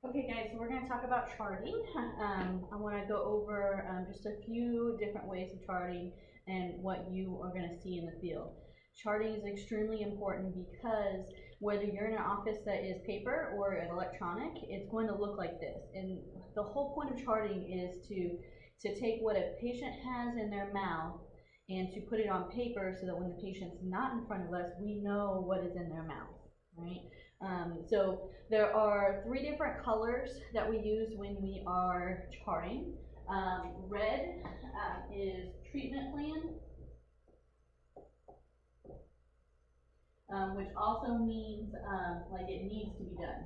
Okay guys, so we're going to talk about charting. I want to go over just a few different ways of charting and what you are going to see in the field. Charting is extremely important because whether you're in an office that is paper or an electronic, it's going to look like this. And the whole point of charting is to take what a patient has in their mouth and to put it on paper so that when the patient's not in front of us, we know what is in their mouth, right? So there are three different colors that we use when we are charting. Red is treatment plan, which also means like it needs to be done.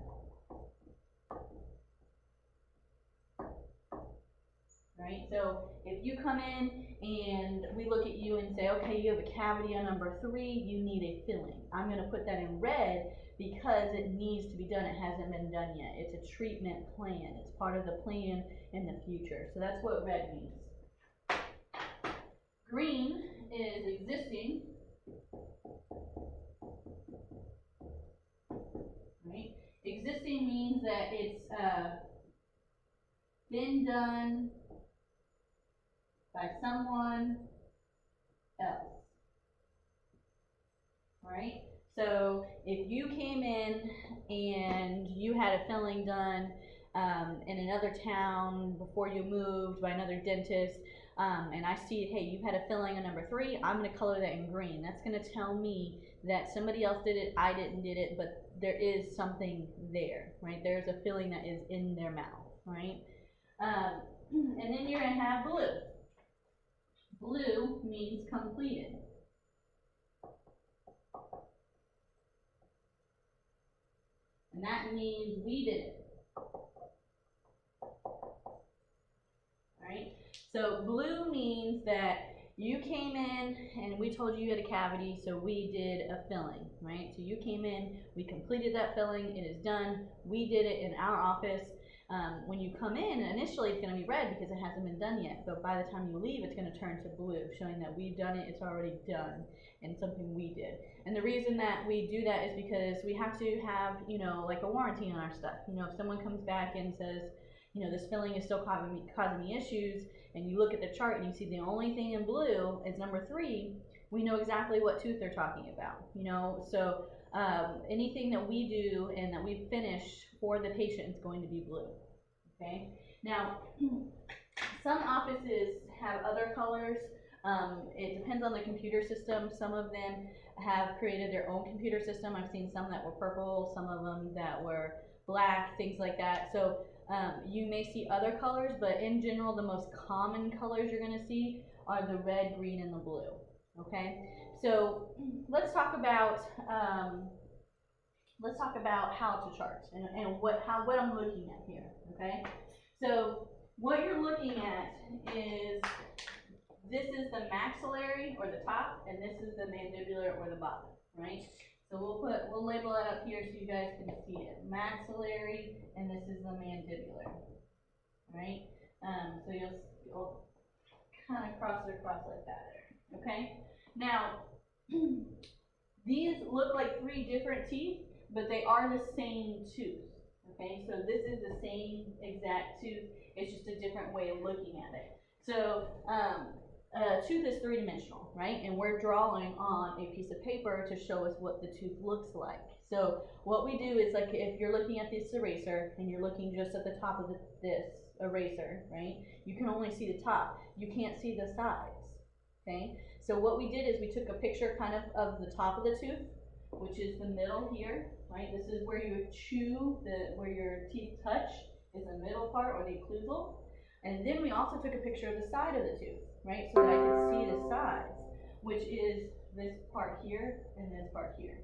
Right? So if you come in and we look at you and say, okay, you have a cavity on number 3, you need a filling. I'm going to put that in red because it needs to be done. It hasn't been done yet. It's a treatment plan. It's part of the plan in the future. So that's what red means. Green is existing. Right? Existing means that it's been done by someone else. Right? So if you came in and you had a filling done in another town before you moved by another dentist, and I see, hey, you've had a filling on number 3, I'm going to color that in green. That's going to tell me that somebody else did it, I didn't did it, but there is something there, right? There's a filling that is in their mouth, right? And then you're going to have blue. Blue means completed. And that means we did it. Alright? So blue means that you came in and we told you you had a cavity, so we did a filling, right? So you came in, we completed that filling, it is done, we did it in our office. When you come in, initially it's going to be red because it hasn't been done yet, but by the time you leave, it's going to turn to blue, showing that we've done it, it's already done, and something we did. And the reason that we do that is because we have to have, like a warranty on our stuff. If someone comes back and says, this filling is still causing me issues, and you look at the chart and you see the only thing in blue is number 3, we know exactly what tooth they're talking about, so anything that we do and that we finish for the patient is going to be blue. Okay. Now, some offices have other colors. It depends on the computer system. Some of them have created their own computer system. I've seen some that were purple, some of them that were black, things like that. So you may see other colors, but in general, the most common colors you're going to see are the red, green, and the blue. Okay. So let's talk about how to chart and what I'm looking at here. Okay. So what you're looking at is, this is the maxillary or the top, and this is the mandibular or the bottom, right? So we'll label it up here so you guys can see it. Maxillary, and this is the mandibular, right? So you'll kind of cross it across like that, okay? Now, these look like 3 different teeth, but they are the same tooth, okay? So this is the same exact tooth, it's just a different way of looking at it. So, tooth is 3-dimensional, right? And we're drawing on a piece of paper to show us what the tooth looks like. So what we do is, like, if you're looking at this eraser and you're looking just at the top of this eraser, right? You can only see the top. You can't see the sides, okay? So what we did is we took a picture kind of the top of the tooth, which is the middle here, right? This is where you chew, where your teeth touch is the middle part, or the occlusal. And then we also took a picture of the side of the tooth, right, so that I could see the sides, which is this part here and this part here,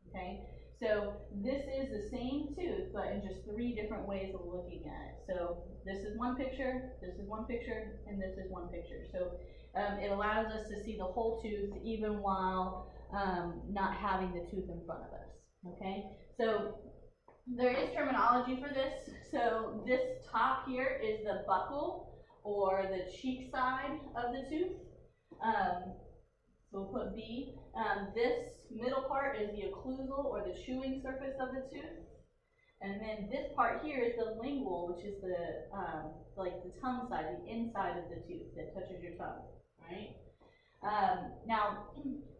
okay? So this is the same tooth, but in just 3 different ways of looking at it. So this is one picture, this is one picture, and this is one picture. So it allows us to see the whole tooth even while not having the tooth in front of us, okay? So there is terminology for this. So this top here is the buccal or the cheek side of the tooth. So we'll put B. This middle part is the occlusal or the chewing surface of the tooth. And then this part here is the lingual, which is the, like the tongue side, the inside of the tooth that touches your tongue, right? Now,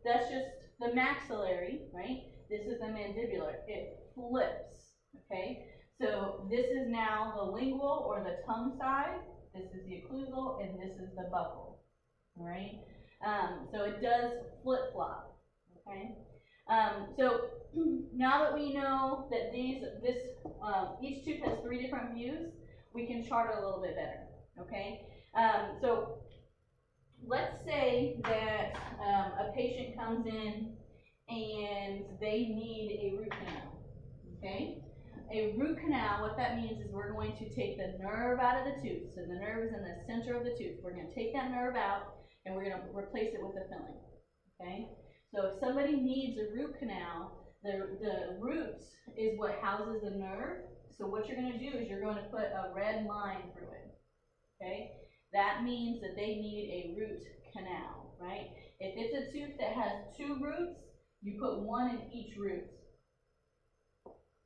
that's just the maxillary, right? This is the mandibular. It flips, okay? So this is now the lingual or the tongue side. This is the occlusal, and this is the buccal, all right? So it does flip-flop, okay? So now that we know that each tooth has 3 different views, we can chart it a little bit better, okay? So let's say that a patient comes in and they need a root canal, okay? A root canal, what that means is we're going to take the nerve out of the tooth. So the nerve is in the center of the tooth. We're going to take that nerve out and we're going to replace it with a filling, okay? So if somebody needs a root canal, the roots is what houses the nerve. So what you're going to do is you're going to put a red line through it, okay? That means that they need a root canal, right? If it's a tooth that has 2 roots, you put 1 in each root,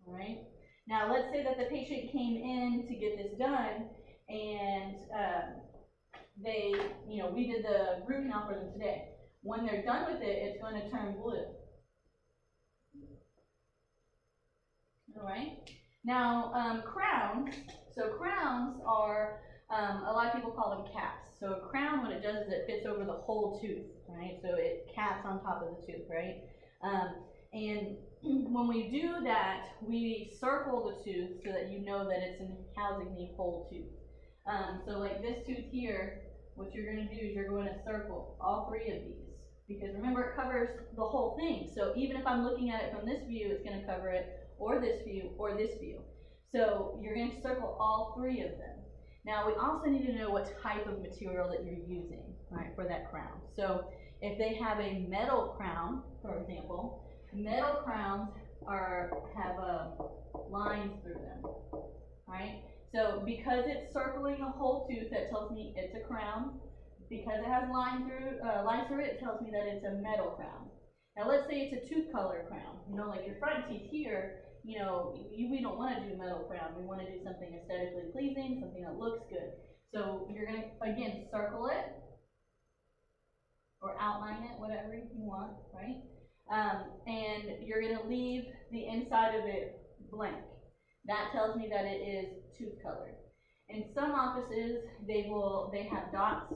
all right? Now let's say that the patient came in to get this done and we did the root canal for them today. When they're done with it, it's going to turn blue. All right. Now crowns. So crowns are a lot of people call them caps. So a crown, what it does is it fits over the whole tooth, right? So it caps on top of the tooth, right? And when we do that, we circle the tooth so that you know that it's housing the whole tooth. So like this tooth here, what you're going to do is you're going to circle all 3 of these. Because remember, it covers the whole thing. So even if I'm looking at it from this view, it's going to cover it, or this view, or this view. So you're going to circle all 3 of them. Now we also need to know what type of material that you're using, right, for that crown. So if they have a metal crown, for example, metal crowns have lines through them, right? So because it's circling a whole tooth, that tells me it's a crown. Because it has lines through it, it tells me that it's a metal crown. Now let's say it's a tooth color crown. You know, like your front teeth here, you know, we don't want to do a metal crown. We want to do something aesthetically pleasing, something that looks good. So you're going to, again, circle it or outline it, whatever you want, right? And you're going to leave the inside of it blank. That tells me that it is tooth colored. In some offices, they have dots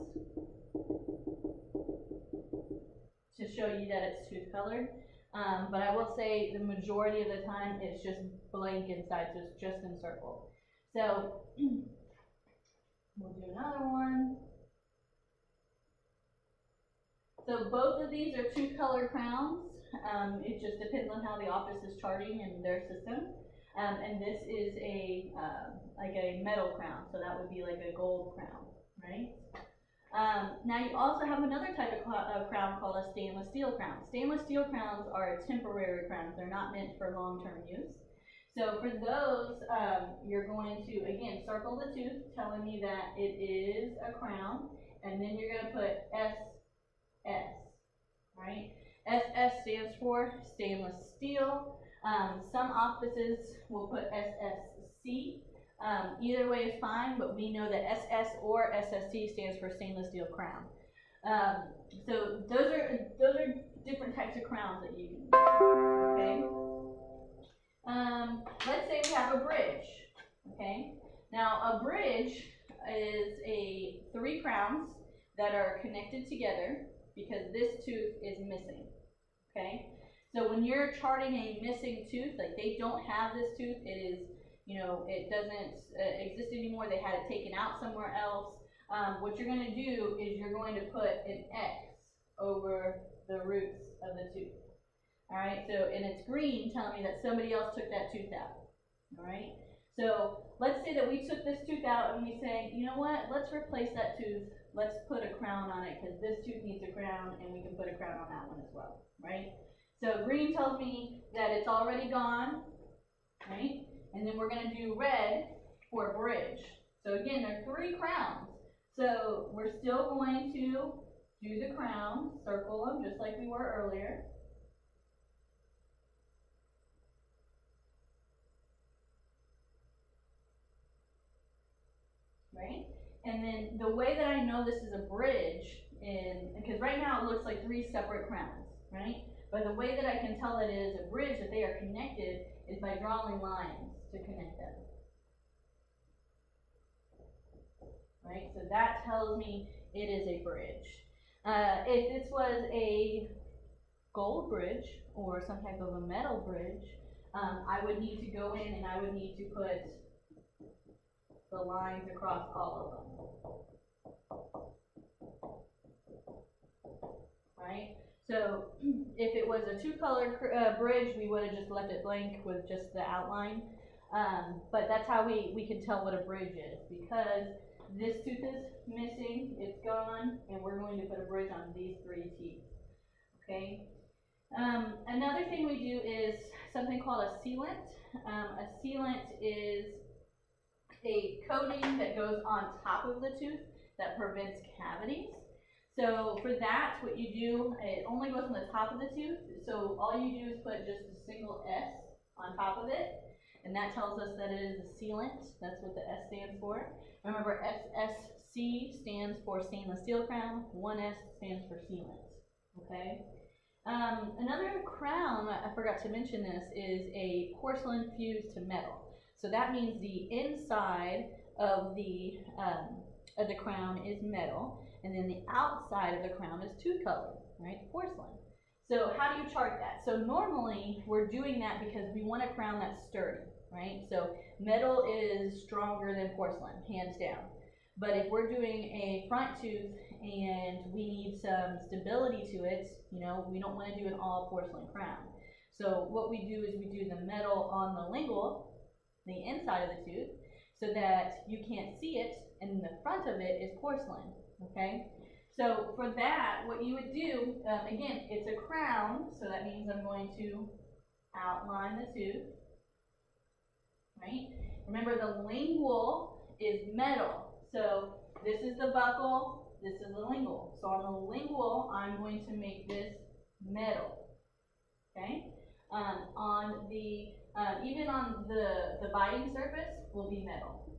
to show you that it's tooth colored. But I will say the majority of the time it's just blank inside, so it's just encircled. So we'll do another one. So both of these are tooth colored crowns. It just depends on how the office is charting in their system. And this is like a metal crown, so that would be like a gold crown, right? Now you also have another type of crown called a stainless steel crown. Stainless steel crowns are temporary crowns. They're not meant for long-term use. So for those, you're going to, again, circle the tooth, telling me that it is a crown, and then you're going to put SS, right? SS stands for stainless steel. Some offices will put SSC. Either way is fine, but we know that SS or SSC stands for stainless steel crown. So those are different types of crowns that you can do, okay? Let's say we have a bridge, okay? Now a bridge is 3 crowns that are connected together because this tooth is missing, okay? So when you're charting a missing tooth, like they don't have this tooth, it is, you know, it doesn't exist anymore, they had it taken out somewhere else, what you're going to do is you're going to put an X over the roots of the tooth. Alright, so, and it's green telling me that somebody else took that tooth out. Alright, so let's say that we took this tooth out and we say, you know what, let's replace that tooth, let's put a crown on it because this tooth needs a crown and we can put a crown on that one as well, right? So green tells me that it's already gone, right? And then we're going to do red for a bridge. So again, there are 3 crowns. So we're still going to do the crown, circle them just like we were earlier. And then the way that I know this is a bridge, because right now it looks like 3 separate crowns, right? But the way that I can tell that it is a bridge, that they are connected, is by drawing lines to connect them. Right, so that tells me it is a bridge. If this was a gold bridge or some type of a metal bridge, I would need to go in and I would need to put the lines across all of them. Right? So if it was a 2-color bridge, we would have just left it blank with just the outline. But that's how we can tell what a bridge is, because this tooth is missing, it's gone, and we're going to put a bridge on these 3 teeth. Okay? Another thing we do is something called a sealant. A sealant is a coating that goes on top of the tooth that prevents cavities. So for that, what you do, it only goes on the top of the tooth, so all you do is put just a single S on top of it, and that tells us that it is a sealant. That's what the S stands for. Remember, SSC stands for stainless steel crown, 1S stands for sealant, okay? Another crown, I forgot to mention this, is a porcelain fused to metal. So that means the inside of the crown is metal, and then the outside of the crown is tooth-colored, right, porcelain. So how do you chart that? So normally we're doing that because we want a crown that's sturdy, right? So metal is stronger than porcelain, hands down. But if we're doing a front tooth and we need some stability to it, you know, we don't want to do an all porcelain crown. So what we do is we do the metal on the lingual, the inside of the tooth, so that you can't see it, and the front of it is porcelain, okay? So for that, what you would do, again, it's a crown, so that means I'm going to outline the tooth, right? Remember, the lingual is metal. So this is the buccal, this is the lingual. So on the lingual, I'm going to make this metal, okay? On the, even on the biting surface will be metal,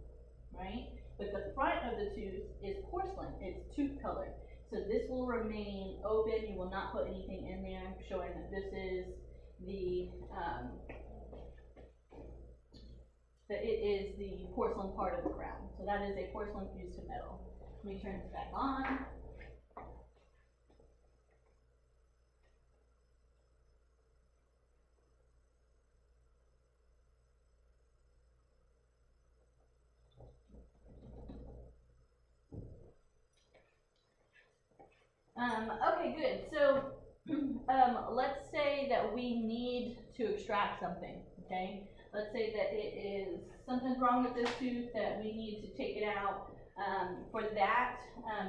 right? But the front of the tooth is porcelain, it's tooth colored. So this will remain open, you will not put anything in there, showing that this is the, that it is the porcelain part of the crown. So that is a porcelain fused to metal. Let me turn this back on. Okay, good. So let's say that we need to extract something, okay? Let's say that it is, something's wrong with this tooth that we need to take it out. For that,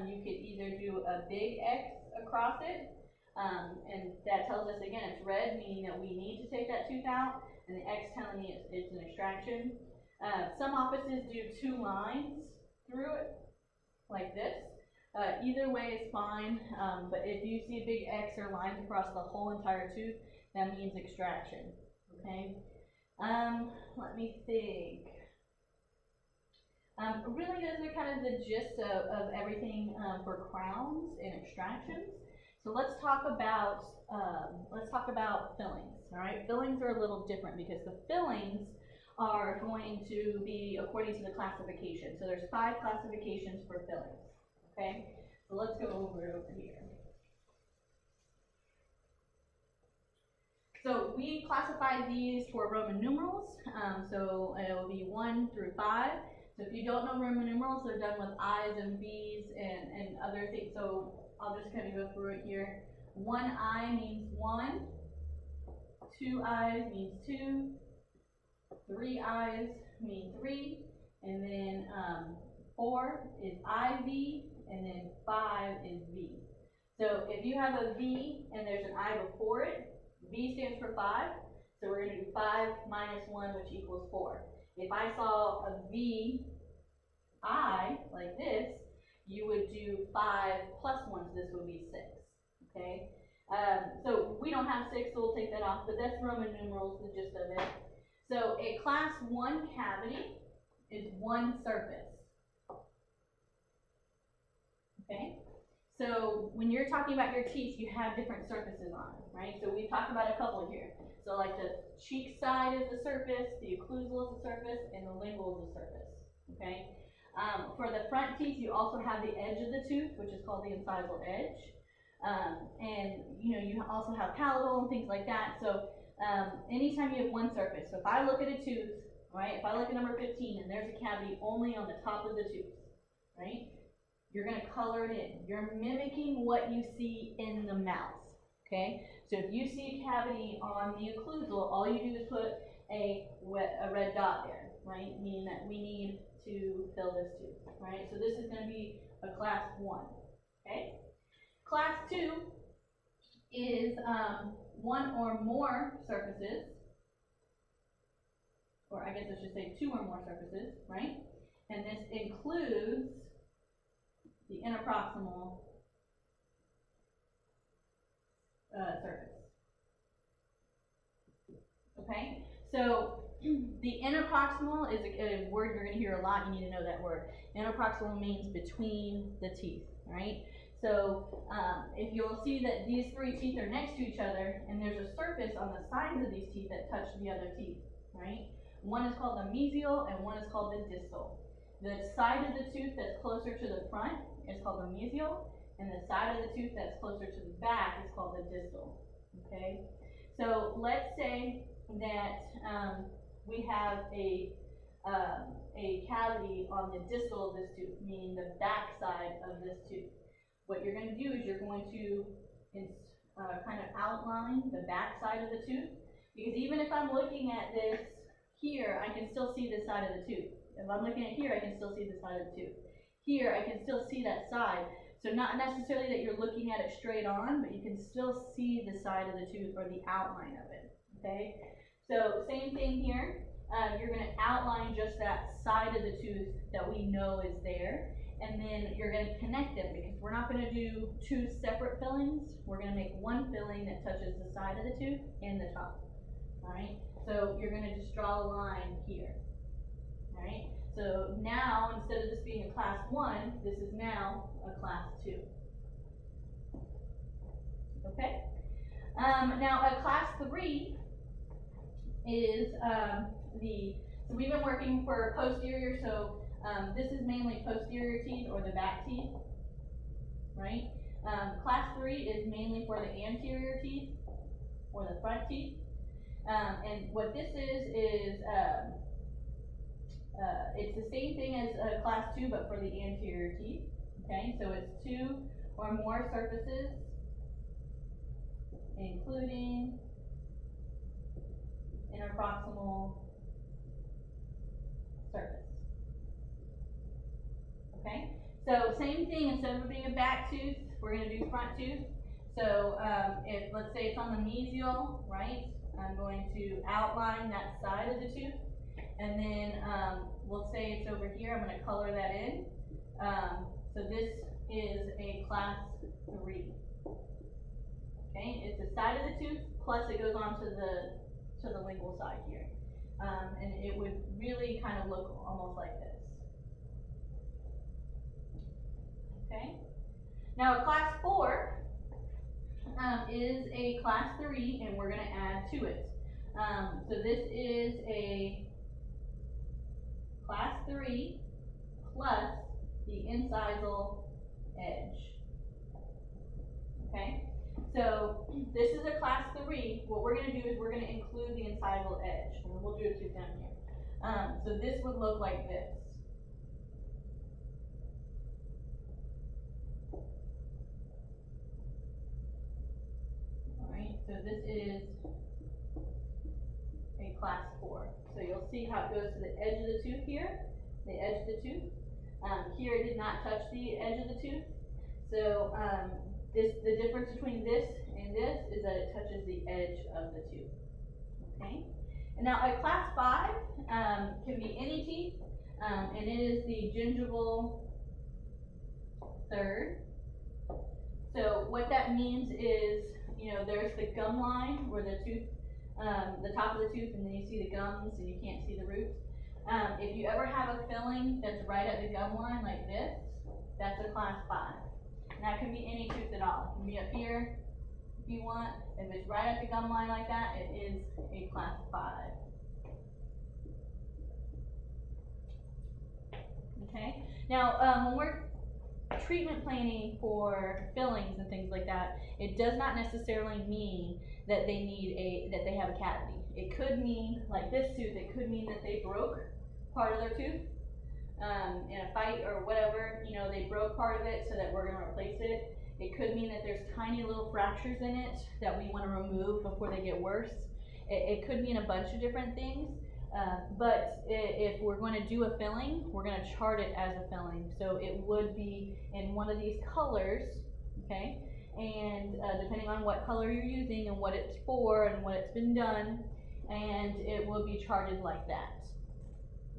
you could either do a big X across it, and that tells us, again, it's red, meaning that we need to take that tooth out, and the X telling me it's an extraction. Some offices do 2 lines through it, like this. Either way is fine, but if you see a big X or lines across the whole entire tooth, that means extraction, okay? Let me think. Really, those are kind of the gist of everything for crowns and extractions. So let's talk about fillings. All right, fillings are a little different because the fillings are going to be according to the classification. So there's 5 classifications for fillings. Okay, so let's go over it over here. So we classify these for Roman numerals. So it will be 1 through 5. So if you don't know Roman numerals, they're done with I's and B's and other things. So I'll just kind of go through it here. 1 I means 1. 2 I's means 2. 3 I's mean 3. And then 4 is IV. And then 5 is V. So if you have a V and there's an I before it, V stands for 5. So we're going to do 5 minus 1, which equals 4. If I saw a V I like this, you would do 5 plus 1, so this would be 6. Okay? So we don't have 6, so we'll take that off, but that's Roman numerals, the gist of it. So a class 1 cavity is 1 surface. okay? So when you're talking about your teeth, you have different surfaces on, right? So we've talked about a couple here. So like the cheek side is the surface, the occlusal is the surface, and the lingual is the surface, okay? For the front teeth, you also have the edge of the tooth, which is called the incisal edge. And you also have palatal and things like that. So anytime you have one surface, so if I look at a tooth, right, if I look at number 15 and there's a cavity only on the top of the tooth, right, you're going to color it in. You're mimicking what you see in the mouth, okay? So if you see a cavity on the occlusal, all you do is put a red dot there, right, meaning that we need to fill this tooth, right? So this is going to be a class 1, okay? Class 2 is one or more surfaces, or I guess I should say 2 or more surfaces, right? And this includes the interproximal surface. Okay, so the interproximal is a word you're going to hear a lot. You need to know that word. Interproximal means between the teeth, right? So if you'll see that these 3 teeth are next to each other, and there's a surface on the sides of these teeth that touch the other teeth, right? One is called the mesial, and one is called the distal. The side of the tooth that's closer to the front is called the mesial, and the side of the tooth that's closer to the back is called the distal, okay? So let's say that we have a cavity on the distal of this tooth, meaning the back side of this tooth. What you're going to do is you're going to kind of outline the back side of the tooth, because even if I'm looking at this here, I can still see this side of the tooth. If I'm looking at here, I can still see the side of the tooth. Here, I can still see that side. So not necessarily that you're looking at it straight on, but you can still see the side of the tooth or the outline of it, okay? So same thing here. You're going to outline just that side of the tooth that we know is there, and then you're going to connect them, because we're not going to do 2 separate fillings. We're going to make one filling that touches the side of the tooth and the top, all right? So you're going to just draw a line here, all right? So now, instead of this being a class 1, this is now a class 2. Okay? Now, a class 3 is so we've been working for posterior, so this is mainly posterior teeth or the back teeth, right? Class 3 is mainly for the anterior teeth or the front teeth. And what this is it's the same thing as class 2, but for the anterior teeth, okay? So it's 2 or more surfaces, including interproximal surface, okay? So same thing, instead of it being a back tooth, we're going to do front tooth. So if, let's say it's on the mesial, right, I'm going to outline that side of the tooth. And then, we'll say it's over here, I'm going to color that in. So this is a class 3. Okay, it's the side of the tooth, plus it goes on to the lingual side here. And it would really kind of look almost like this. Okay, now a class 4 is a class 3, and we're going to add to it. So this is a class 3 plus the incisal edge. Okay, so this is a class 3. What we're going to do is we're going to include the incisal edge, and we'll do a tooth down here. So this would look like this. All right, so this is a class 4. So you'll see how it goes to the edge of the tooth here, the edge of the tooth. Here it did not touch the edge of the tooth. So the difference between this and this is that it touches the edge of the tooth. Okay. And now a class 5 can be any teeth, and it is the gingival third. So what that means is, there's the gum line where the tooth, the top of the tooth, and then you see the gums and you can't see the roots. If you ever have a filling that's right at the gum line like this, that's a class 5. that can be any tooth at all. It can be up here if you want. If it's right at the gum line like that, it is a class 5. Okay. Now, when we're treatment planning for fillings and things like that, it does not necessarily mean that they have a cavity. It could mean, like this tooth, it could mean that they broke part of their tooth in a fight or whatever. You know, they broke part of it so that we're going to replace it. It could mean that there's tiny little fractures in it that we want to remove before they get worse. It could mean a bunch of different things. But if we're going to do a filling, we're going to chart it as a filling. So it would be in one of these colors, okay? And depending on what color you're using and what it's for and what it's been done, and it will be charted like that,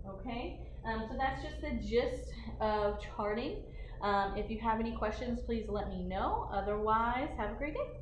okay? So that's just the gist of charting. If you have any questions, please let me know. Otherwise, have a great day.